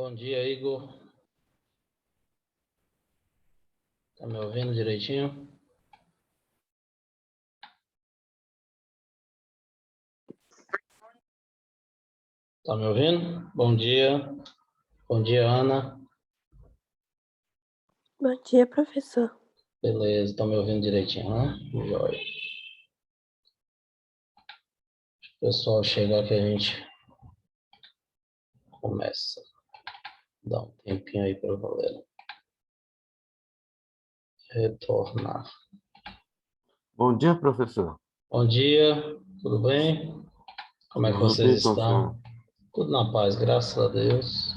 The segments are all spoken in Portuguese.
Bom dia, Igor. Tá me ouvindo direitinho? Tá me ouvindo? Bom dia. Bom dia, Ana. Bom dia, professor. Beleza, tá me ouvindo direitinho, né? Joia. O pessoal chegar que a gente começa. Dá um tempinho aí para valer. Retornar. Bom dia, professor. Bom dia, tudo bem? Como é que Tudo vocês bem com o senhor? estão? Tudo na paz, graças a Deus.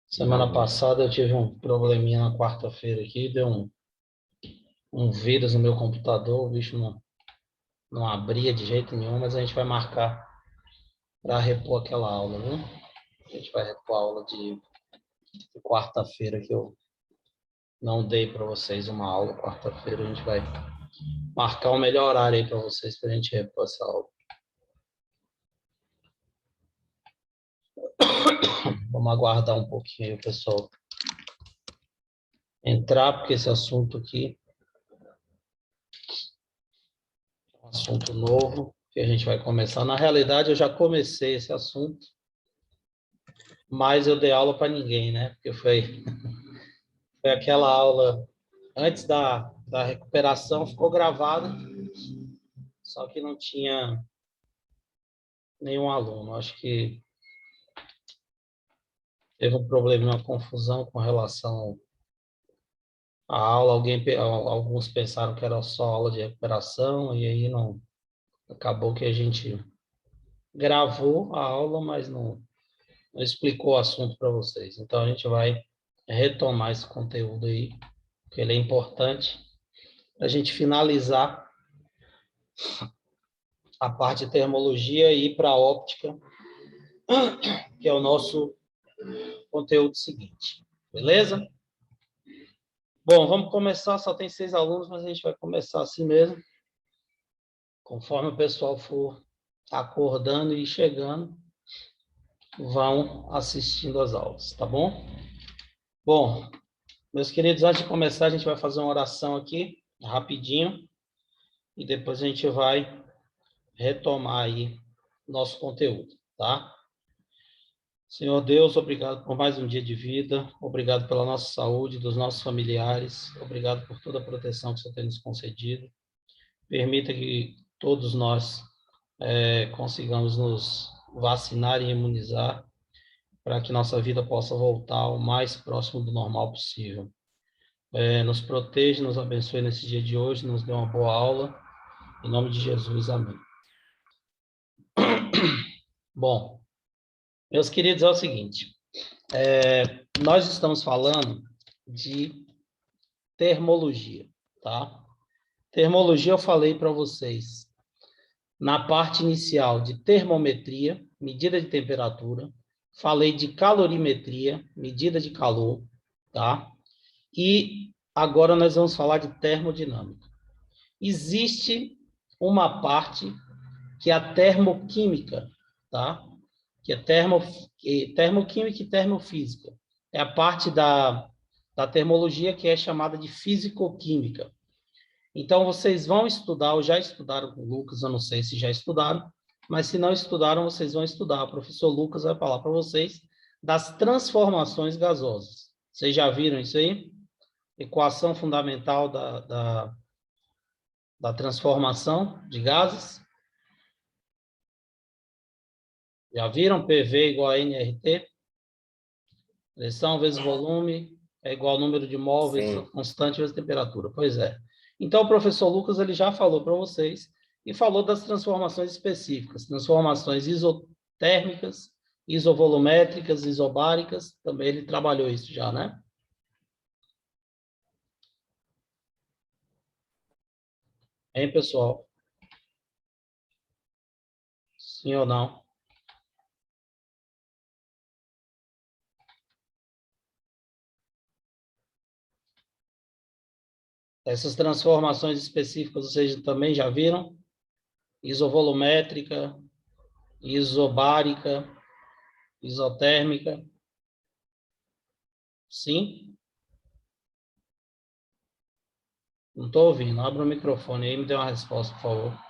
Semana passada eu tive um probleminha na quarta-feira aqui, deu um vírus no meu computador, o bicho não abria de jeito nenhum, mas a gente vai marcar para repor aquela aula, viu? A gente vai repor a aula de quarta-feira que eu não dei para vocês uma aula. Quarta-feira a gente vai marcar o melhor horário aí para vocês para a gente repor essa aula. Vamos aguardar um pouquinho aí o pessoal entrar, porque esse assunto aqui é um assunto novo que a gente vai começar. Na realidade, eu já comecei esse assunto, mas eu dei aula para ninguém, né? Porque foi aquela aula antes da recuperação, ficou gravada, só que não tinha nenhum aluno. Acho que teve um problema, uma confusão com relação à aula. Alguns pensaram que era só aula de recuperação, e aí não. Acabou que a gente gravou a aula, mas não explicou o assunto para vocês. Então a gente vai retomar esse conteúdo aí, porque ele é importante para a gente finalizar a parte de termologia e ir para a óptica, que é o nosso conteúdo seguinte. Beleza? Bom, vamos começar. Só tem 6 alunos, mas a gente vai começar assim mesmo. Conforme o pessoal for acordando e chegando, vão assistindo às aulas, tá bom? Bom, meus queridos, antes de começar, a gente vai fazer uma oração aqui, rapidinho, e depois a gente vai retomar aí nosso conteúdo, tá? Senhor Deus, obrigado por mais um dia de vida, obrigado pela nossa saúde, dos nossos familiares, obrigado por toda a proteção que o Senhor tem nos concedido. Permita que todos nós consigamos nos vacinar e imunizar para que nossa vida possa voltar ao mais próximo do normal possível. Nos proteja, nos abençoe nesse dia de hoje, nos dê uma boa aula. Em nome de Jesus, amém. Bom, meus queridos, é o seguinte, nós estamos falando de termologia, tá? Termologia eu falei para vocês na parte inicial de termometria, medida de temperatura, falei de calorimetria, medida de calor, tá? E agora nós vamos falar de termodinâmica. Existe uma parte que é a termoquímica, tá? Que é termoquímica e termofísica. É a parte da termologia que é chamada de fisicoquímica. Então, vocês vão estudar, ou já estudaram com o Lucas, eu não sei se já estudaram, mas se não estudaram, vocês vão estudar. O professor Lucas vai falar para vocês das transformações gasosas. Vocês já viram isso aí? Equação fundamental da transformação de gases. Já viram? PV igual a nRT? Pressão vezes volume é igual ao número de mol vezes constante vezes temperatura. Pois é. Então, o professor Lucas ele já falou para vocês e falou das transformações específicas. Transformações isotérmicas, isovolumétricas, isobáricas. Também ele trabalhou isso já, né? Hein, pessoal? Sim ou não? Essas transformações específicas vocês também já viram? Isovolumétrica, isobárica, isotérmica. Sim? Não estou ouvindo. Abra o microfone aí e me dê uma resposta, por favor.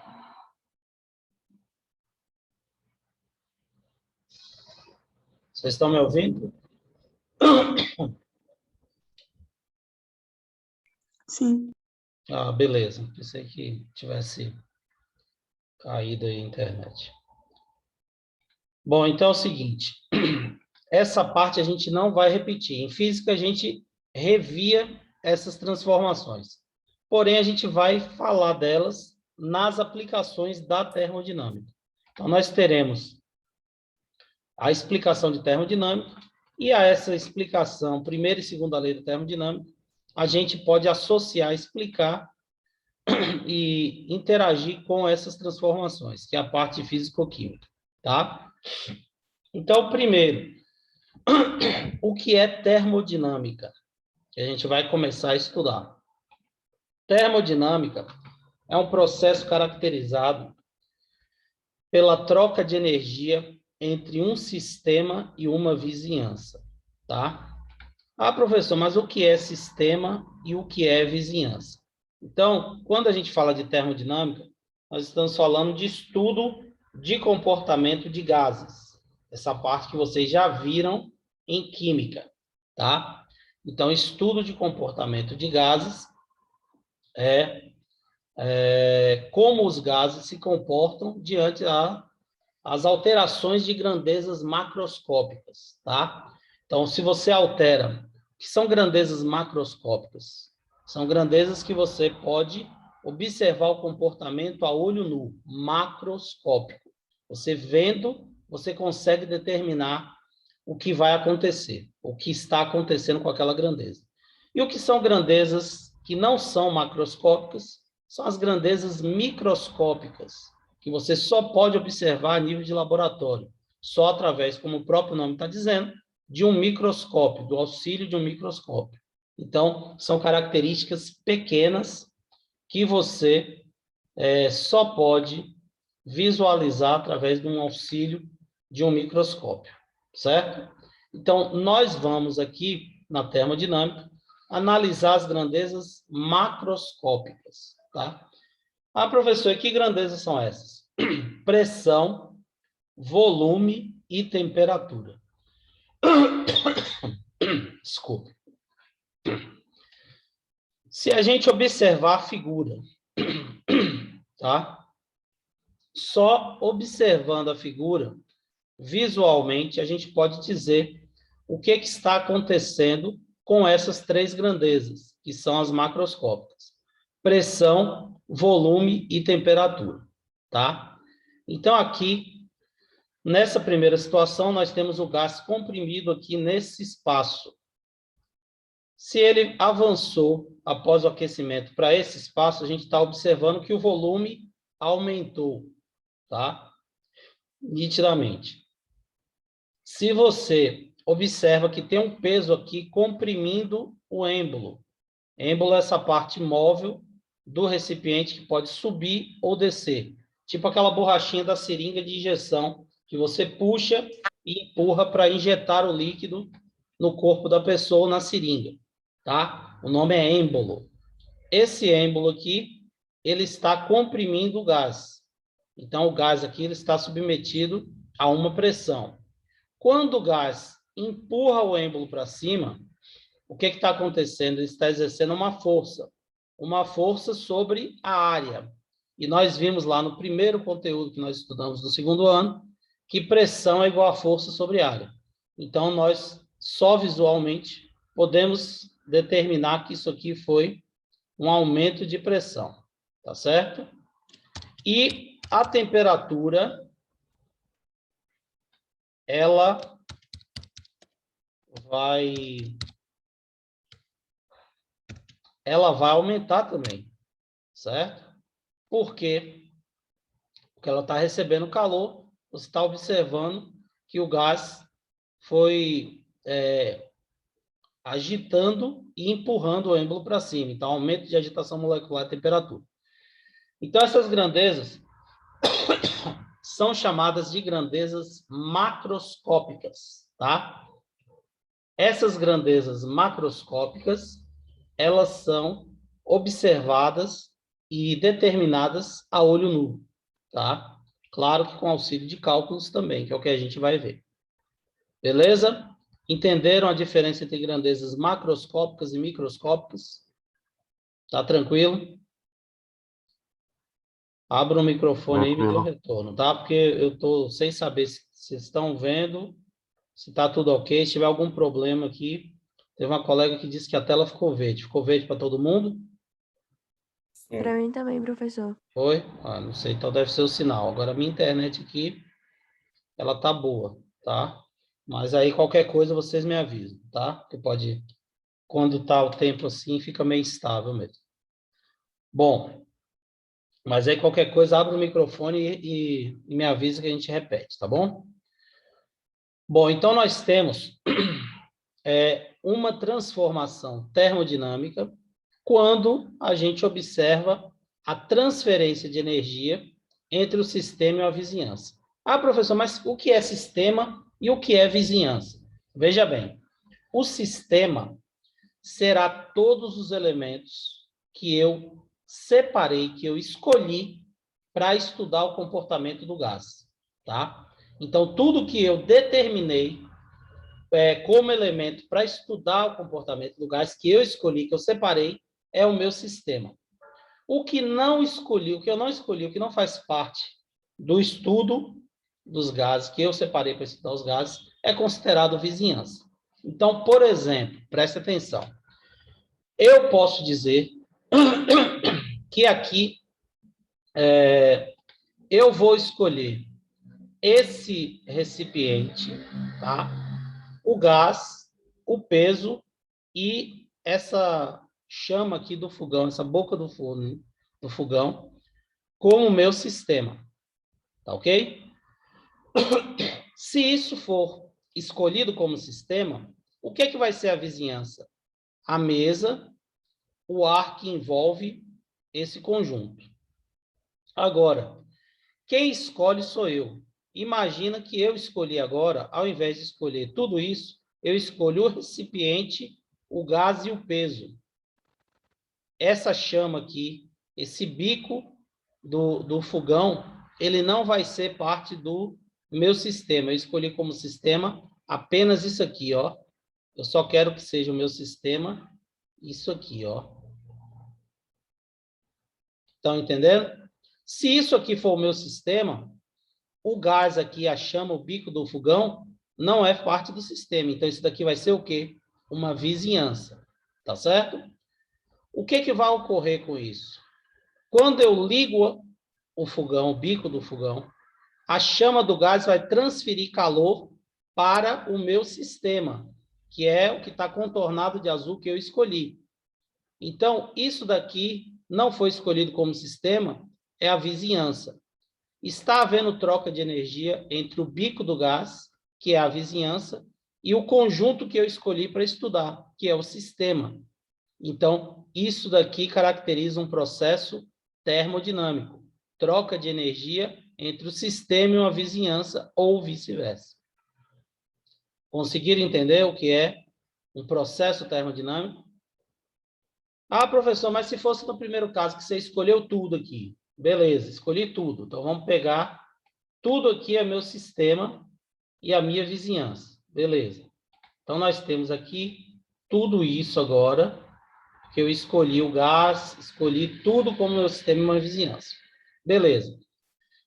Vocês estão me ouvindo? Sim. Ah, beleza. Pensei que tivesse caído aí a internet. Bom, então é o seguinte. Essa parte a gente não vai repetir. Em física, a gente revia essas transformações. Porém, a gente vai falar delas nas aplicações da termodinâmica. Então, nós teremos a explicação de termodinâmica e a essa explicação, primeira e segunda lei da termodinâmica, a gente pode associar, explicar e interagir com essas transformações, que é a parte físico-química, tá? Então, primeiro, o que é termodinâmica? Que a gente vai começar a estudar. Termodinâmica é um processo caracterizado pela troca de energia entre um sistema e uma vizinhança, tá? Ah, professor, mas o que é sistema e o que é vizinhança? Então, quando a gente fala de termodinâmica, nós estamos falando de estudo de comportamento de gases. Essa parte que vocês já viram em química, tá? Então, estudo de comportamento de gases é como os gases se comportam diante das alterações de grandezas macroscópicas, tá? Então, se você altera, o que são grandezas macroscópicas? São grandezas que você pode observar o comportamento a olho nu, macroscópico. Você vendo, você consegue determinar o que vai acontecer, o que está acontecendo com aquela grandeza. E o que são grandezas que não são macroscópicas? São as grandezas microscópicas, que você só pode observar a nível de laboratório, só através, como o próprio nome está dizendo, de um microscópio, do auxílio de um microscópio. Então, são características pequenas que você só pode visualizar através de um auxílio de um microscópio, certo? Então, nós vamos aqui, na termodinâmica, analisar as grandezas macroscópicas, tá? Ah, professor, e que grandezas são essas? Pressão, volume e temperatura. Desculpe. Se a gente observar a figura, tá? Só observando a figura, visualmente, a gente pode dizer o que está acontecendo com essas três grandezas, que são as macroscópicas. Pressão, volume e temperatura, tá? Então, aqui, nessa primeira situação, nós temos o gás comprimido aqui nesse espaço. Se ele avançou após o aquecimento para esse espaço, a gente está observando que o volume aumentou, tá? Nitidamente. Se você observa que tem um peso aqui comprimindo o êmbolo. Êmbolo é essa parte móvel do recipiente que pode subir ou descer. Tipo aquela borrachinha da seringa de injeção que você puxa e empurra para injetar o líquido no corpo da pessoa ou na seringa, tá? O nome é êmbolo. Esse êmbolo aqui, ele está comprimindo o gás. Então, o gás aqui ele está submetido a uma pressão. Quando o gás empurra o êmbolo para cima, o que está acontecendo? Ele está exercendo uma força sobre a área. E nós vimos lá no primeiro conteúdo que nós estudamos no segundo ano, que pressão é igual a força sobre área. Então, nós só visualmente podemos determinar que isso aqui foi um aumento de pressão, tá certo? E a temperatura, ela vai aumentar também, certo? Por quê? Porque ela está recebendo calor, você está observando que o gás foi agitando e empurrando o êmbolo para cima. Então, aumento de agitação molecular e temperatura. Então, essas grandezas são chamadas de grandezas macroscópicas, tá? Essas grandezas macroscópicas, elas são observadas e determinadas a olho nu, tá? Claro que com auxílio de cálculos também, que é o que a gente vai ver. Beleza? Entenderam a diferença entre grandezas macroscópicas e microscópicas? Tá tranquilo? Abra o microfone aí e me dê o Tranquilo. retorno, tá? Porque eu estou sem saber se vocês estão vendo, se está tudo ok. Se tiver algum problema aqui, teve uma colega que disse que a tela ficou verde. Ficou verde para todo mundo? Para mim também, professor. Foi? Ah, não sei, então deve ser o sinal. Agora, a minha internet aqui, ela tá boa, tá? Mas aí, qualquer coisa, vocês me avisam, tá? Porque pode, quando tá o tempo assim, fica meio instável mesmo. Bom, mas aí qualquer coisa, abre o microfone e me avisa que a gente repete, tá bom? Bom, então nós temos uma transformação termodinâmica quando a gente observa a transferência de energia entre o sistema e a vizinhança. Ah, professor, mas o que é sistema e o que é vizinhança? Veja bem, o sistema será todos os elementos que eu separei, que eu escolhi para estudar o comportamento do gás, tá? Então, tudo que eu determinei como elemento para estudar o comportamento do gás, que eu escolhi, que eu separei, é o meu sistema. O que não escolhi, o que eu não escolhi, o que não faz parte do estudo dos gases, que eu separei para estudar os gases, é considerado vizinhança. Então, por exemplo, preste atenção. Eu posso dizer que aqui eu vou escolher esse recipiente, tá? O gás, o peso e essa chama aqui do fogão, essa boca do forno, do fogão, como o meu sistema, tá ok? Se isso for escolhido como sistema, o que é que vai ser a vizinhança? A mesa, o ar que envolve esse conjunto. Agora, quem escolhe sou eu. Imagina que eu escolhi agora, ao invés de escolher tudo isso, eu escolho o recipiente, o gás e o peso. Essa chama aqui, esse bico do fogão, ele não vai ser parte do meu sistema. Eu escolhi como sistema apenas isso aqui, ó. Eu só quero que seja o meu sistema isso aqui, ó. Estão entendendo? Se isso aqui for o meu sistema, o gás aqui, a chama, o bico do fogão, não é parte do sistema. Então, isso daqui vai ser o quê? Uma vizinhança. Tá certo? O que vai ocorrer com isso? Quando eu ligo o fogão, o bico do fogão, a chama do gás vai transferir calor para o meu sistema, que é o que está contornado de azul que eu escolhi. Então, isso daqui não foi escolhido como sistema, é a vizinhança. Está havendo troca de energia entre o bico do gás, que é a vizinhança, e o conjunto que eu escolhi para estudar, que é o sistema. Então, isso daqui caracteriza um processo termodinâmico, troca de energia entre o sistema e uma vizinhança ou vice-versa. Conseguiram entender o que é um processo termodinâmico? Ah, professor, mas se fosse no primeiro caso que você escolheu tudo aqui, beleza, escolhi tudo. Então, vamos pegar tudo aqui é meu sistema e a minha vizinhança. Beleza. Então, nós temos aqui tudo isso agora, que eu escolhi o gás, escolhi tudo como meu sistema e uma vizinhança. Beleza.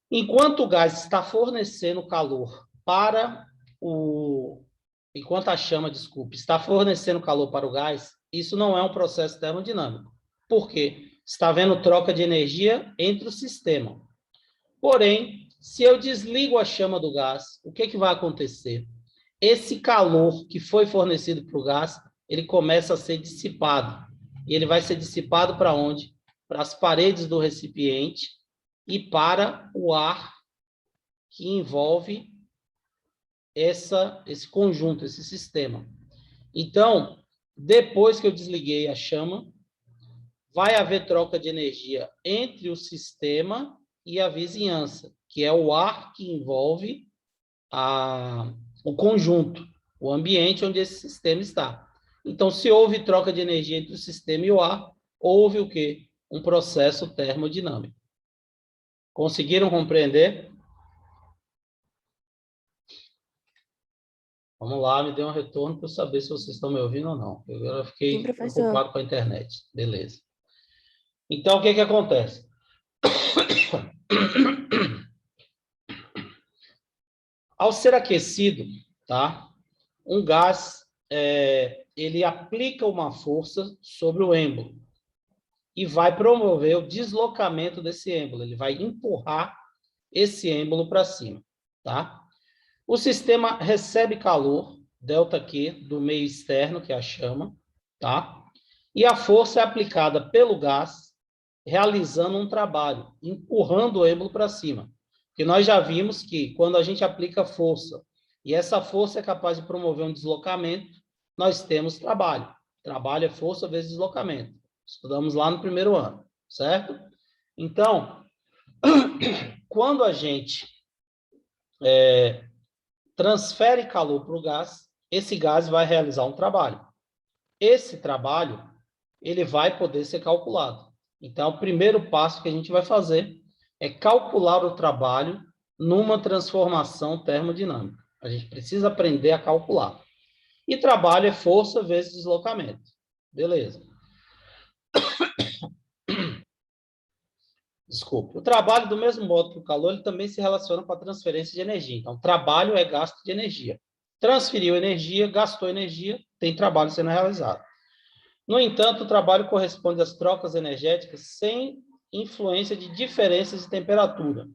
Enquanto o gás está fornecendo calor para o... Enquanto a chama, desculpe, está fornecendo calor para o gás, isso não é um processo termodinâmico. Por quê? Está havendo troca de energia entre o sistema. Porém, se eu desligo a chama do gás, o que vai acontecer? Esse calor que foi fornecido para o gás, ele começa a ser dissipado. E ele vai ser dissipado para onde? Para as paredes do recipiente e para o ar que envolve esse conjunto, esse sistema. Então, depois que eu desliguei a chama, vai haver troca de energia entre o sistema e a vizinhança, que é o ar que envolve o conjunto. o ambiente onde esse sistema está. Então, se houve troca de energia entre o sistema e o ar, houve o quê? Um processo termodinâmico. Conseguiram compreender? Vamos lá, me dê um retorno para eu saber se vocês estão me ouvindo ou não. Eu fiquei Sim, professor. preocupado com a internet. Beleza. Então, o que que acontece? Ao ser aquecido, tá? Um gás, ele aplica uma força sobre o êmbolo e vai promover o deslocamento desse êmbolo. Ele vai empurrar esse êmbolo para cima, tá? O sistema recebe calor, ΔQ, do meio externo, que é a chama, tá? E a força é aplicada pelo gás, realizando um trabalho, empurrando o êmbolo para cima. Porque nós já vimos que quando a gente aplica força, e essa força é capaz de promover um deslocamento, nós temos trabalho. Trabalho é força vezes deslocamento. Estudamos lá no primeiro ano, certo? Então, quando a gente transfere calor para o gás, esse gás vai realizar um trabalho. Esse trabalho, ele vai poder ser calculado. Então, o primeiro passo que a gente vai fazer é calcular o trabalho numa transformação termodinâmica. A gente precisa aprender a calcular. E trabalho é força vezes deslocamento. Beleza. Desculpe. O trabalho, do mesmo modo que o calor, ele também se relaciona com a transferência de energia. Então, trabalho é gasto de energia. Transferiu energia, gastou energia, tem trabalho sendo realizado. No entanto, o trabalho corresponde às trocas energéticas sem influência de diferenças de temperatura.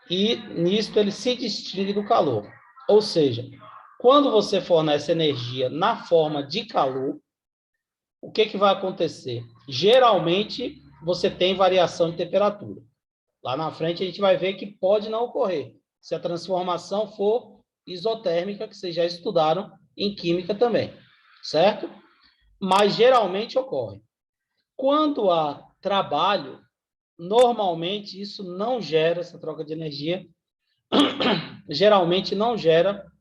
E, nisto, ele se distingue do calor. Ou seja, quando você fornece energia na forma de calor, o que vai acontecer? Geralmente, você tem variação de temperatura. Lá na frente, a gente vai ver que pode não ocorrer, se a transformação for isotérmica, que vocês já estudaram em química também, certo? Mas geralmente ocorre. Quando há trabalho, normalmente isso não gera, essa troca de energia, geralmente não gera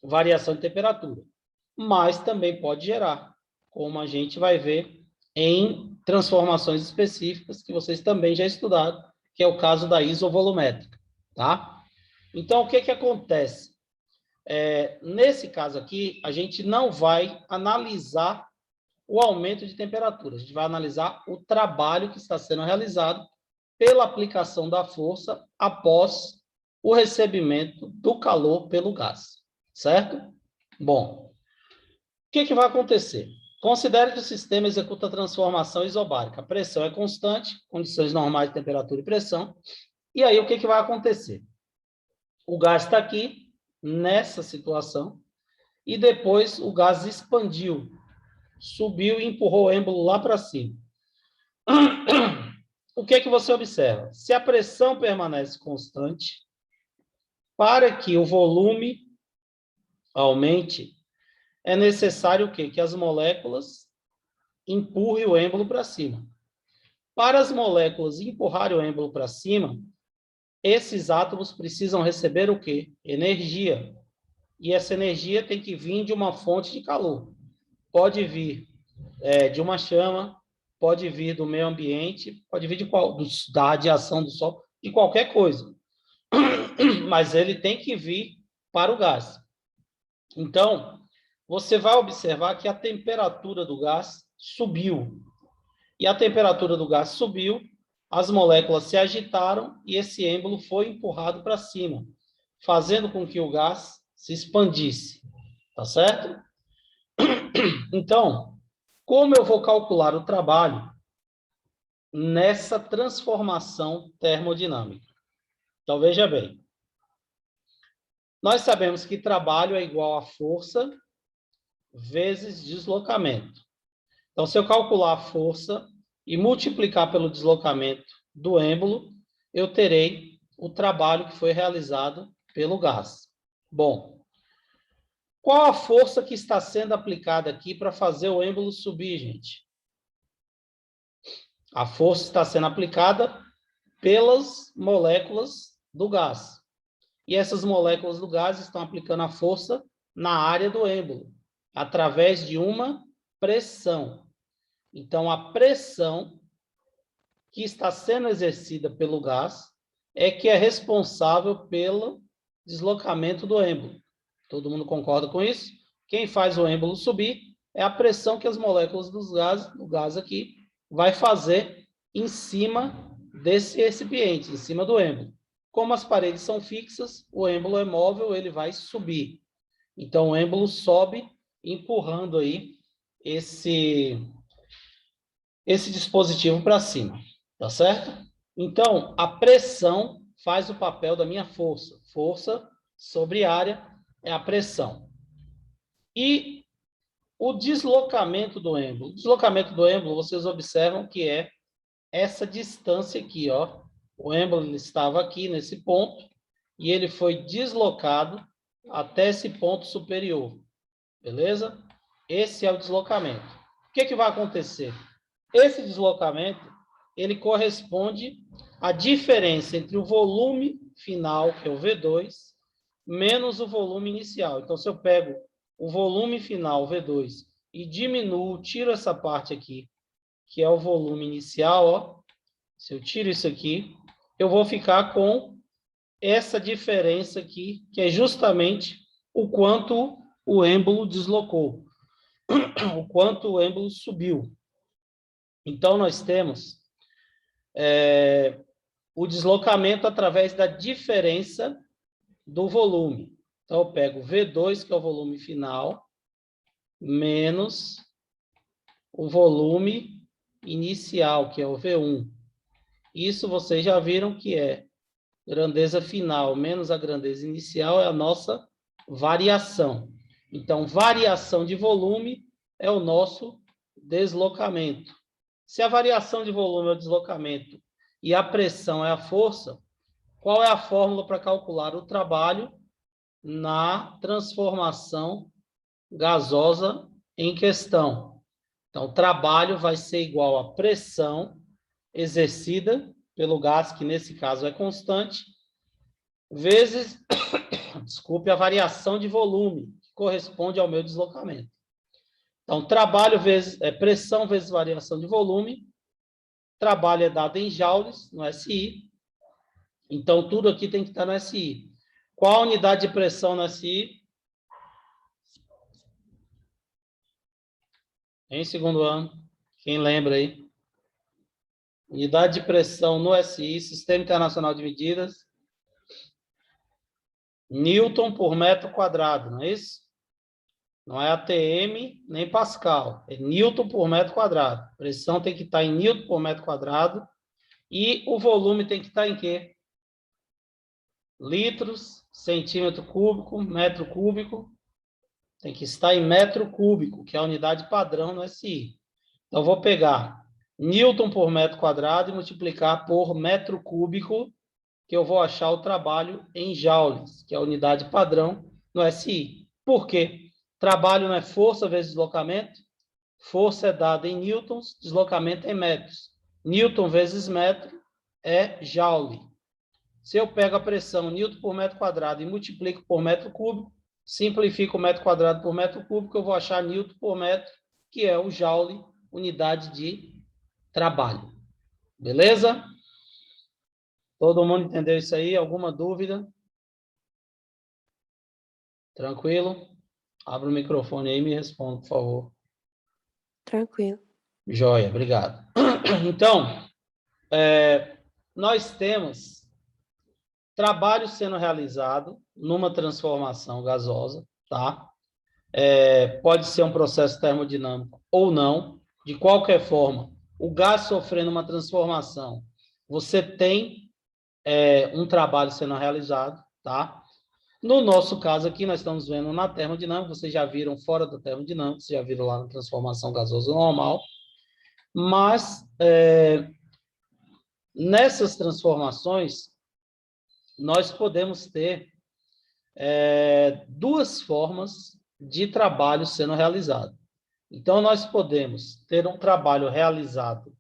variação de temperatura, mas também pode gerar, como a gente vai ver em transformações específicas que vocês também já estudaram, que é o caso da isovolumétrica, tá? Então, o que acontece? Nesse caso aqui, a gente não vai analisar o aumento de temperatura, a gente vai analisar o trabalho que está sendo realizado pela aplicação da força após o recebimento do calor pelo gás, certo? Bom, o que vai acontecer? Considere que o sistema executa a transformação isobárica. A pressão é constante, condições normais de temperatura e pressão. E aí, o que vai acontecer? O gás está aqui, nessa situação, e depois o gás expandiu, subiu e empurrou o êmbolo lá para cima. O que você observa? Se a pressão permanece constante, para que o volume aumente, é necessário o quê? Que as moléculas empurrem o êmbolo para cima. Para as moléculas empurrarem o êmbolo para cima, esses átomos precisam receber o quê? Energia. E essa energia tem que vir de uma fonte de calor. Pode vir de uma chama, pode vir do meio ambiente, pode vir da radiação do Sol, de qualquer coisa. Mas ele tem que vir para o gás. Então, você vai observar que a temperatura do gás subiu. E a temperatura do gás subiu, as moléculas se agitaram e esse êmbolo foi empurrado para cima, fazendo com que o gás se expandisse. Tá certo? Então, como eu vou calcular o trabalho nessa transformação termodinâmica? Então, veja bem. Nós sabemos que trabalho é igual a força vezes deslocamento. Então, se eu calcular a força e multiplicar pelo deslocamento do êmbolo, eu terei o trabalho que foi realizado pelo gás. Bom, qual a força que está sendo aplicada aqui para fazer o êmbolo subir, gente? A força está sendo aplicada pelas moléculas do gás. E essas moléculas do gás estão aplicando a força na área do êmbolo, através de uma pressão. Então, a pressão que está sendo exercida pelo gás é que é responsável pelo deslocamento do êmbolo. Todo mundo concorda com isso? Quem faz o êmbolo subir é a pressão que as moléculas do gás aqui vai fazer em cima desse recipiente, em cima do êmbolo. Como as paredes são fixas, o êmbolo é móvel, ele vai subir. Então, o êmbolo sobe, empurrando aí esse dispositivo para cima, tá certo? Então, a pressão faz o papel da minha força. Força sobre área é a pressão. E o deslocamento do êmbolo. O deslocamento do êmbolo, vocês observam que é essa distância aqui, ó. O êmbolo estava aqui nesse ponto e ele foi deslocado até esse ponto superior. Beleza? Esse é o deslocamento. O que vai acontecer? Esse deslocamento, ele corresponde à diferença entre o volume final, que é o V2, menos o volume inicial. Então, se eu pego o volume final, V2, e diminuo, tiro essa parte aqui, que é o volume inicial, ó. Se eu tiro isso aqui, eu vou ficar com essa diferença aqui, que é justamente o quanto o êmbolo deslocou, o quanto o êmbolo subiu. Então, nós temos o deslocamento através da diferença do volume. Então, eu pego V2, que é o volume final, menos o volume inicial, que é o V1. Isso vocês já viram que é grandeza final menos a grandeza inicial é a nossa variação. Então, variação de volume é o nosso deslocamento. Se a variação de volume é o deslocamento e a pressão é a força, qual é a fórmula para calcular o trabalho na transformação gasosa em questão? Então, o trabalho vai ser igual à pressão exercida pelo gás, que nesse caso é constante, vezes, desculpe, a variação de volume, que corresponde ao meu deslocamento. Então, trabalho vezes pressão vezes variação de volume. Trabalho é dado em joules, no SI. Então, tudo aqui tem que estar no SI. Qual a unidade de pressão no SI? Em segundo ano. Quem lembra aí? Unidade de pressão no SI, Sistema Internacional de Medidas. Newton por metro quadrado, não é isso? Não é ATM nem Pascal, é Newton por metro quadrado. A pressão tem que estar em Newton por metro quadrado e o volume tem que estar em quê? Litros, centímetro cúbico, metro cúbico. Tem que estar em metro cúbico, que é a unidade padrão no SI. Então, eu vou pegar Newton por metro quadrado e multiplicar por metro cúbico, que eu vou achar o trabalho em joules, que é a unidade padrão no SI. Por quê? Trabalho não é força vezes deslocamento. Força é dada em newtons, deslocamento em metros. Newton vezes metro é joule. Se eu pego a pressão newton por metro quadrado e multiplico por metro cúbico, simplifico o metro quadrado por metro cúbico, eu vou achar newton por metro, que é o joule, unidade de trabalho. Beleza? Todo mundo entendeu isso aí? Alguma dúvida? Tranquilo? Abra o microfone aí e me responda, por favor. Tranquilo. Joia, obrigado. Então, nós temos trabalho sendo realizado numa transformação gasosa, tá? Pode ser um processo termodinâmico ou não. De qualquer forma, o gás sofrendo uma transformação, você tem um trabalho sendo realizado, tá? No nosso caso aqui, nós estamos vendo na termodinâmica, vocês já viram fora da termodinâmica, vocês já viram lá na transformação gasosa normal, mas nessas transformações, nós podemos ter duas formas de trabalho sendo realizado. Então, nós podemos ter um trabalho realizado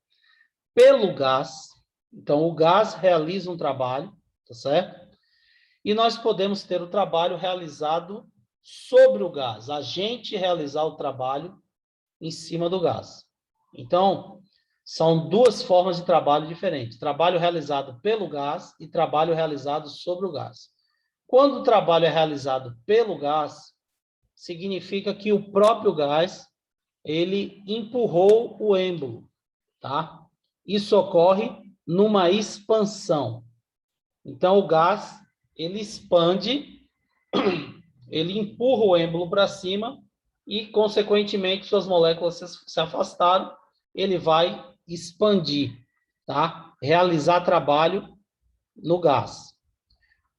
pelo gás. Então, o gás realiza um trabalho, tá certo? E nós podemos ter o trabalho realizado sobre o gás, a gente realizar o trabalho em cima do gás. Então, são duas formas de trabalho diferentes. Trabalho realizado pelo gás e trabalho realizado sobre o gás. Quando o trabalho é realizado pelo gás, significa que o próprio gás, ele empurrou o êmbolo, tá? Isso ocorre numa expansão. Então, o gás, ele expande, ele empurra o êmbolo para cima e, consequentemente, suas moléculas se afastaram, ele vai expandir, tá? Realizar trabalho no gás.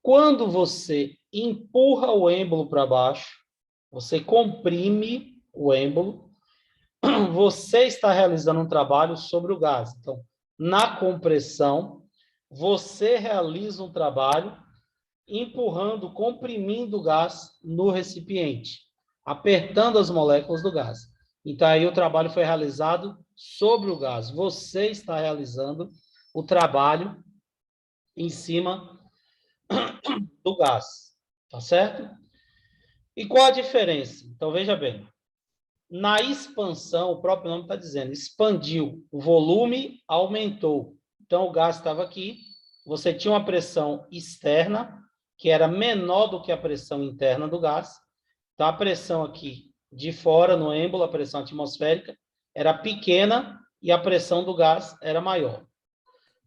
Quando você empurra o êmbolo para baixo, você comprime o êmbolo, você está realizando um trabalho sobre o gás. Então, na compressão, você realiza um trabalho empurrando, comprimindo o gás no recipiente, apertando as moléculas do gás. Então, aí o trabalho foi realizado sobre o gás. Você está realizando o trabalho em cima do gás, tá certo? E qual a diferença? Então, veja bem. Na expansão, o próprio nome está dizendo, expandiu, o volume aumentou. Então, o gás estava aqui, você tinha uma pressão externa, que era menor do que a pressão interna do gás. Então, a pressão aqui de fora, no êmbolo, a pressão atmosférica, era pequena e a pressão do gás era maior.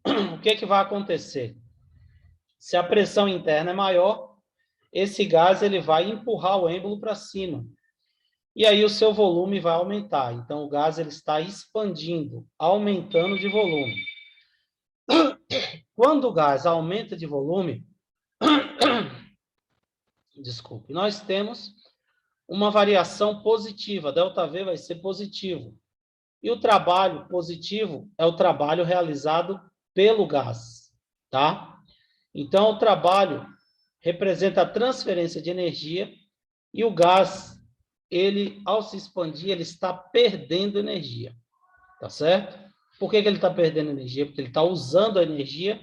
O que vai acontecer? Se a pressão interna é maior, esse gás ele vai empurrar o êmbolo para cima. E aí o seu volume vai aumentar. Então, o gás ele está expandindo, aumentando de volume. Quando o gás aumenta de volume, desculpe, nós temos uma variação positiva. ΔV vai ser positivo. E o trabalho positivo é o trabalho realizado pelo gás, tá? Então, o trabalho representa a transferência de energia e o gás, ele, ao se expandir, ele está perdendo energia, tá certo? Por que ele está perdendo energia? Porque ele está usando a energia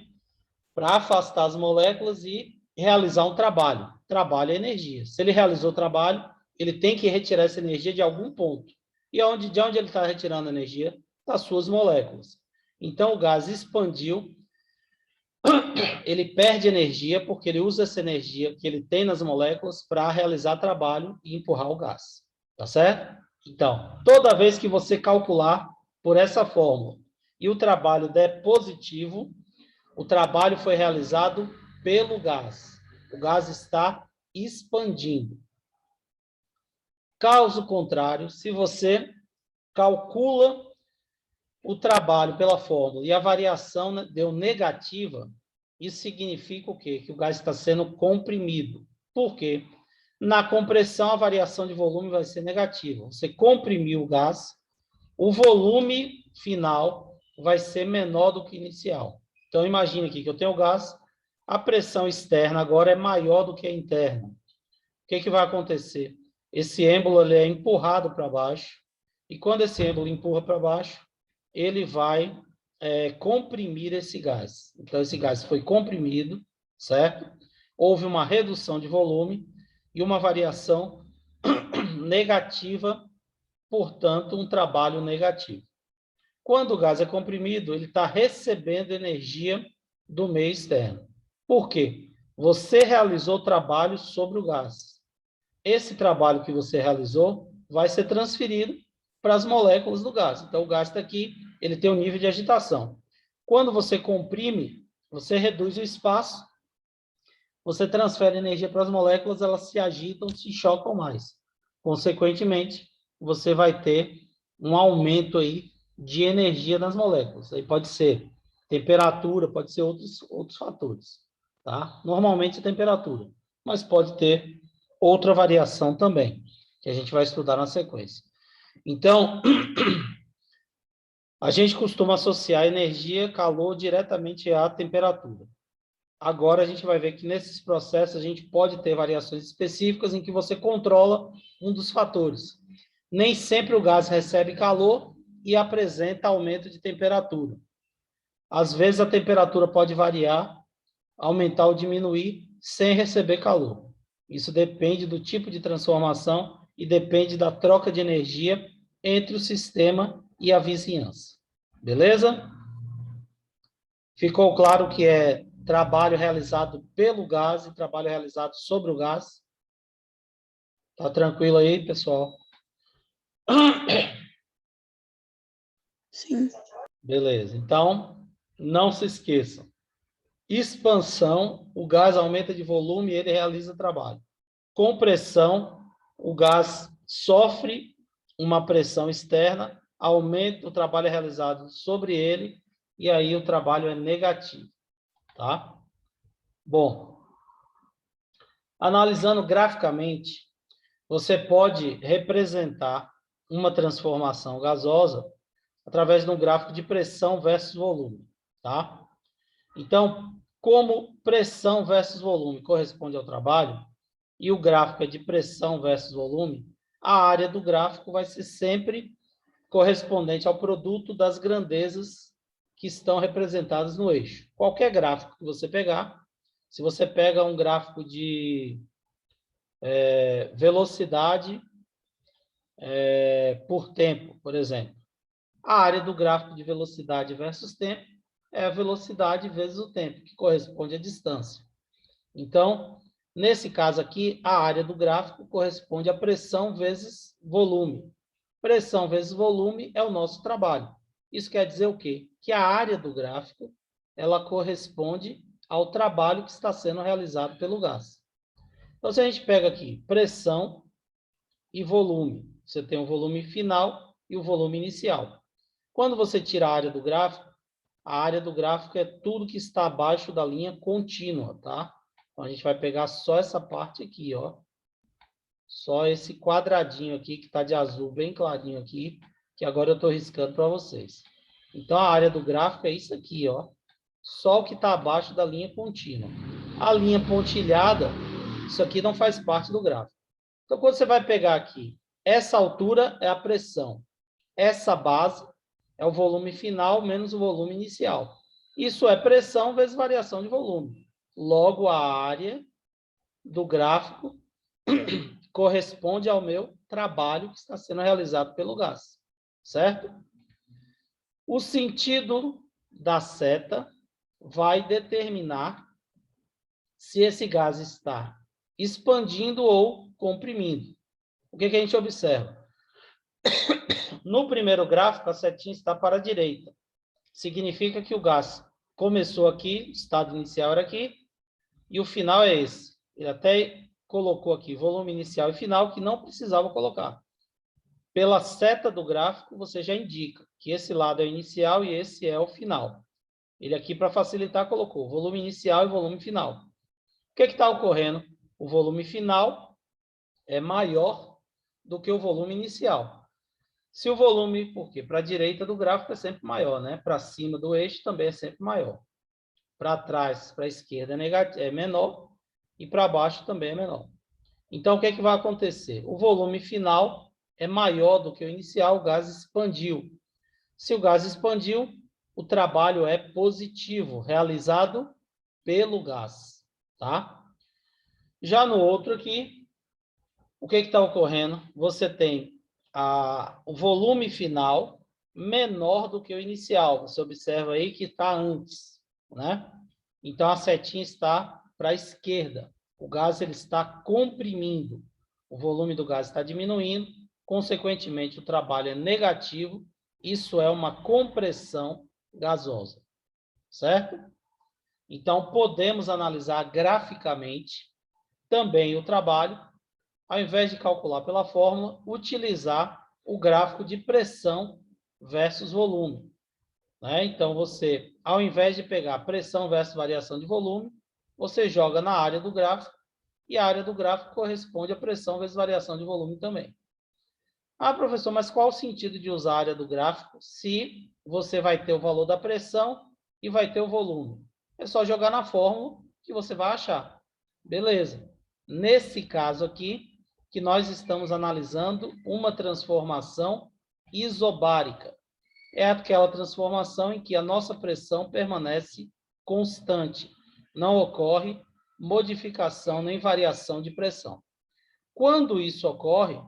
para afastar as moléculas e realizar um trabalho. Trabalho é energia. Se ele realizou o trabalho, ele tem que retirar essa energia de algum ponto. E de onde ele está retirando a energia? Das suas moléculas. Então, o gás expandiu, ele perde energia porque ele usa essa energia que ele tem nas moléculas para realizar trabalho e empurrar o gás. Tá certo? Então, toda vez que você calcular por essa fórmula e o trabalho der positivo, o trabalho foi realizado pelo gás. O gás está expandindo. Caso contrário, se você calcula o trabalho pela fórmula e a variação deu negativa, isso significa o quê? Que o gás está sendo comprimido. Por quê? Na compressão, a variação de volume vai ser negativa. Você comprimiu o gás, o volume final vai ser menor do que inicial. Então, imagine aqui que eu tenho o gás, a pressão externa agora é maior do que a interna. O que vai acontecer? Esse êmbolo ele é empurrado para baixo, e quando esse êmbolo empurra para baixo, ele vai comprimir esse gás. Então, esse gás foi comprimido, certo? Houve uma redução de volume e uma variação negativa, portanto, um trabalho negativo. Quando o gás é comprimido, ele está recebendo energia do meio externo. Por quê? Você realizou trabalho sobre o gás. Esse trabalho que você realizou vai ser transferido para as moléculas do gás. Então, o gás está aqui, ele tem um nível de agitação. Quando você comprime, você reduz o espaço, você transfere energia para as moléculas, elas se agitam, se chocam mais. Consequentemente, você vai ter um aumento aí de energia nas moléculas. Aí pode ser temperatura, pode ser outros fatores, tá? Normalmente é temperatura, mas pode ter outra variação também, que a gente vai estudar na sequência. Então, a gente costuma associar energia, calor diretamente à temperatura. Agora a gente vai ver que nesses processos a gente pode ter variações específicas em que você controla um dos fatores. Nem sempre o gás recebe calor e apresenta aumento de temperatura. Às vezes a temperatura pode variar, aumentar ou diminuir sem receber calor. Isso depende do tipo de transformação e depende da troca de energia entre o sistema e a vizinhança. Beleza? Ficou claro que é trabalho realizado pelo gás e trabalho realizado sobre o gás? Tá tranquilo aí, pessoal? Sim. Beleza. Então, não se esqueçam. Expansão, o gás aumenta de volume e ele realiza trabalho. Compressão, o gás sofre uma pressão externa, aumenta o trabalho realizado sobre ele e aí o trabalho é negativo, tá? Bom, analisando graficamente, você pode representar uma transformação gasosa através de um gráfico de pressão versus volume, tá? Então, como pressão versus volume corresponde ao trabalho, e o gráfico é de pressão versus volume, a área do gráfico vai ser sempre correspondente ao produto das grandezas que estão representadas no eixo. Qualquer gráfico que você pegar, se você pega um gráfico de velocidade por tempo, por exemplo, a área do gráfico de velocidade versus tempo é a velocidade vezes o tempo, que corresponde à distância. Então, nesse caso aqui, a área do gráfico corresponde à pressão vezes volume. Pressão vezes volume é o nosso trabalho. Isso quer dizer o quê? Que a área do gráfico, ela corresponde ao trabalho que está sendo realizado pelo gás. Então, se a gente pega aqui pressão e volume, você tem o volume final e o volume inicial. Quando você tira a área do gráfico é tudo que está abaixo da linha contínua, tá? Então, a gente vai pegar só essa parte aqui, ó. Só esse quadradinho aqui, que está de azul bem clarinho aqui, que agora eu estou riscando para vocês. Então, a área do gráfico é isso aqui, ó. Só o que está abaixo da linha contínua. A linha pontilhada, isso aqui não faz parte do gráfico. Então, quando você vai pegar aqui, essa altura é a pressão. Essa base é o volume final menos o volume inicial. Isso é pressão vezes variação de volume. Logo, a área do gráfico corresponde ao meu trabalho que está sendo realizado pelo gás. Certo? O sentido da seta vai determinar se esse gás está expandindo ou comprimindo. O que a gente observa? No primeiro gráfico, a setinha está para a direita. Significa que o gás começou aqui, o estado inicial era aqui, e o final é esse. Ele até colocou aqui volume inicial e final, que não precisava colocar. Pela seta do gráfico, você já indica que esse lado é o inicial e esse é o final. Ele aqui, para facilitar, colocou volume inicial e volume final. O que está ocorrendo? O volume final é maior do que o volume inicial. Se o volume, porque para a direita do gráfico é sempre maior, né? Para cima do eixo também é sempre maior. Para trás, para a esquerda é menor e para baixo também é menor. Então, o que vai acontecer? O volume final é maior do que o inicial, o gás expandiu. Se o gás expandiu, o trabalho é positivo, realizado pelo gás, tá? Já no outro aqui, o que está ocorrendo? Você tem o volume final menor do que o inicial. Você observa aí que está antes, né? Então, a setinha está para a esquerda. O gás ele está comprimindo. O volume do gás está diminuindo. Consequentemente, o trabalho é negativo. Isso é uma compressão gasosa. Certo? Então, podemos analisar graficamente também o trabalho, ao invés de calcular pela fórmula, utilizar o gráfico de pressão versus volume. Né? Então, você, ao invés de pegar pressão versus variação de volume, você joga na área do gráfico, e a área do gráfico corresponde à pressão vezes variação de volume também. Ah, professor, mas qual o sentido de usar a área do gráfico se você vai ter o valor da pressão e vai ter o volume? É só jogar na fórmula que você vai achar. Beleza. Nesse caso aqui, que nós estamos analisando uma transformação isobárica. É aquela transformação em que a nossa pressão permanece constante. Não ocorre modificação nem variação de pressão. Quando isso ocorre,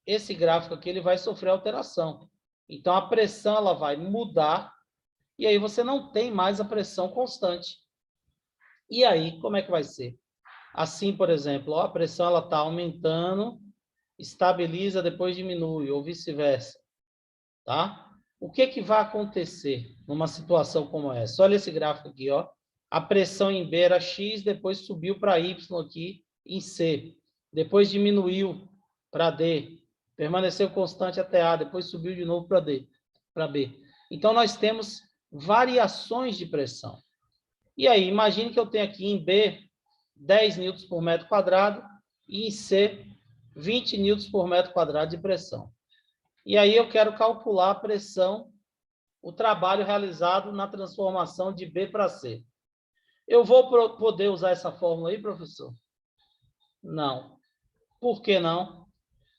esse gráfico aqui ele vai sofrer alteração. Então, a pressão ela vai mudar e aí você não tem mais a pressão constante. E aí, como é que vai ser? Assim, por exemplo, ó, a pressão ela está aumentando, estabiliza, depois diminui, ou vice-versa. Tá? O que, que vai acontecer numa situação como essa? Olha esse gráfico aqui, ó. A pressão em B era X, depois subiu para Y aqui em C. Depois diminuiu para D. Permaneceu constante até A, depois subiu de novo para D, para B. Então, nós temos variações de pressão. E aí, imagine que eu tenho aqui em B 10 newtons por metro quadrado e em C 20 newtons por metro quadrado de pressão. E aí eu quero calcular a pressão, o trabalho realizado na transformação de B para C. Eu vou poder usar essa fórmula aí, professor? Não. Por que não?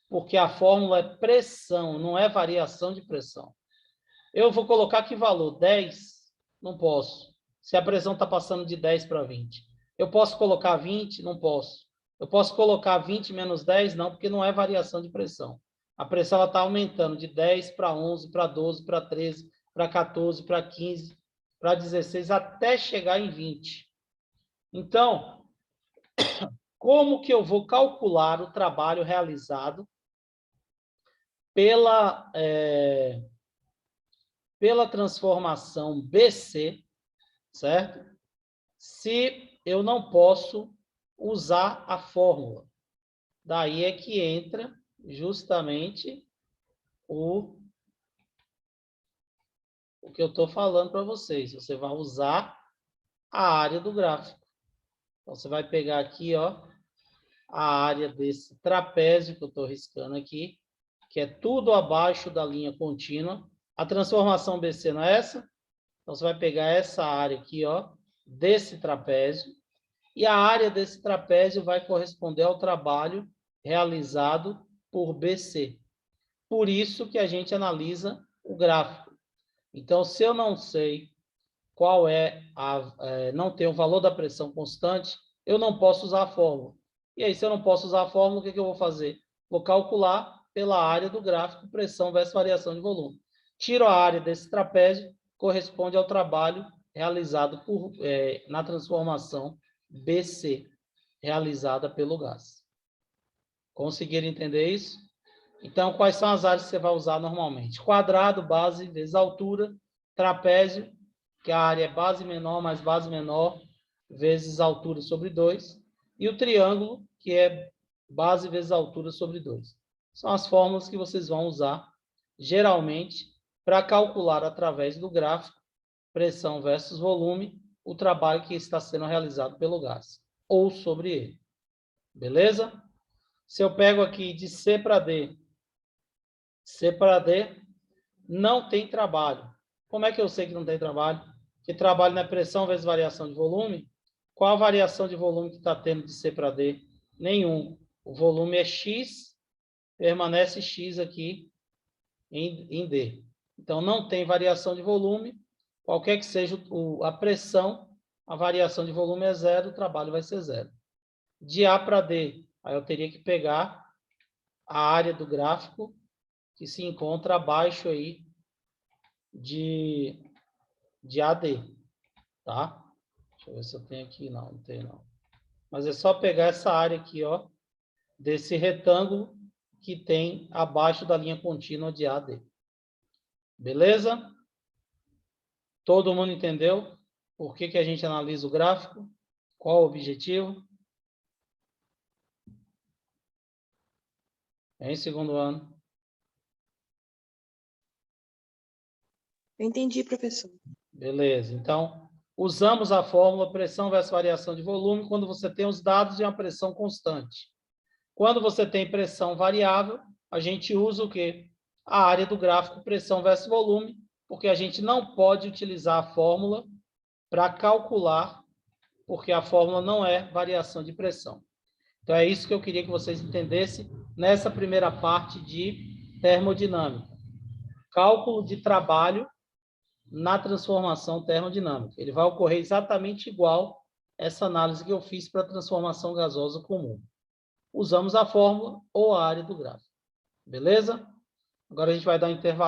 Porque a fórmula é pressão, não é variação de pressão. Eu vou colocar que valor? 10? Não posso. Se a pressão está passando de 10 para 20. Eu posso colocar 20? Não posso. Eu posso colocar 20 menos 10? Não, porque não é variação de pressão. A pressão está aumentando de 10 para 11, para 12, para 13, para 14, para 15, para 16, até chegar em 20. Então, como que eu vou calcular o trabalho realizado pela transformação BC, certo? Se eu não posso usar a fórmula. Daí é que entra justamente o que eu estou falando para vocês. Você vai usar a área do gráfico. Então, você vai pegar aqui, ó, a área desse trapézio que eu estou riscando aqui, que é tudo abaixo da linha contínua. A transformação BC não é essa? Então, você vai pegar essa área aqui, ó, desse trapézio, e a área desse trapézio vai corresponder ao trabalho realizado por BC. Por isso que a gente analisa o gráfico. Então, se eu não sei qual não tem o valor da pressão constante, eu não posso usar a fórmula. E aí, se eu não posso usar a fórmula, o que eu vou fazer? Vou calcular pela área do gráfico pressão versus variação de volume. Tiro a área desse trapézio, corresponde ao trabalho realizado na transformação BC, realizada pelo gás. Conseguiram entender isso? Então, quais são as áreas que você vai usar normalmente? Quadrado, base, vezes altura, trapézio, que a área é base menor mais base menor, vezes altura sobre 2, e o triângulo, que é base vezes altura sobre 2. São as fórmulas que vocês vão usar, geralmente, para calcular através do gráfico, pressão versus volume, o trabalho que está sendo realizado pelo gás, ou sobre ele. Beleza? Se eu pego aqui de C para D, não tem trabalho. Como é que eu sei que não tem trabalho? Que trabalho não é pressão vezes variação de volume. Qual a variação de volume que está tendo de C para D? Nenhum. O volume é X, permanece X aqui em D. Então, não tem variação de volume. Qualquer que seja a pressão, a variação de volume é zero, o trabalho vai ser zero. De A para D, aí eu teria que pegar a área do gráfico que se encontra abaixo aí de AD, tá? Deixa eu ver se eu tenho aqui. Não, não tem não. Mas é só pegar essa área aqui, ó, desse retângulo que tem abaixo da linha contínua de AD. Beleza? Todo mundo entendeu por que a gente analisa o gráfico? Qual o objetivo? Em segundo ano. Eu entendi, professor. Beleza. Então, usamos a fórmula pressão versus variação de volume quando você tem os dados de uma pressão constante. Quando você tem pressão variável, a gente usa o quê? A área do gráfico pressão versus volume, porque a gente não pode utilizar a fórmula para calcular, porque a fórmula não é variação de pressão. Então, é isso que eu queria que vocês entendessem nessa primeira parte de termodinâmica. Cálculo de trabalho na transformação termodinâmica. Ele vai ocorrer exatamente igual essa análise que eu fiz para a transformação gasosa comum. Usamos a fórmula ou a área do gráfico. Beleza? Agora a gente vai dar um intervalo.